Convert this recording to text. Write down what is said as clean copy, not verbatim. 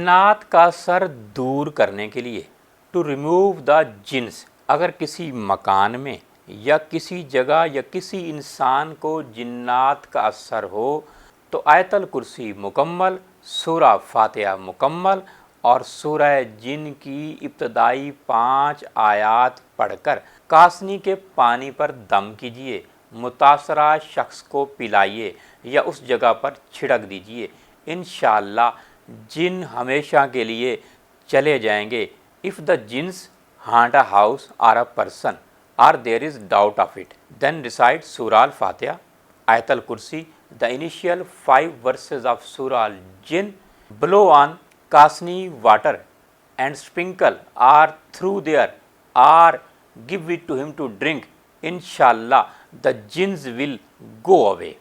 जिन्नात का असर दूर करने के लिए, टू रिमूव द जिन्स, अगर किसी मकान में या किसी जगह या किसी इंसान को जिन्नात का असर हो तो आयतल कुर्सी मुकम्मल, सूरा फातिहा मुकम्मल और सूरह जिन की इब्तदाई 5 आयात पढ़कर कासनी के पानी पर दम कीजिए, मुतासरा शख्स को पिलाइए या उस जगह पर छिड़क दीजिए। इंशाअल्लाह जिन हमेशा के लिए चले जाएंगे। If the jeans haunt a house or a person or there is doubt of it, then recite Surah Al-Fatiha, Ayat al-Kursi, the initial 5 verses of Surah Al-Jinn, blow on kasni water and sprinkle or through there or give it to him to drink. Inshallah the jinns will go away.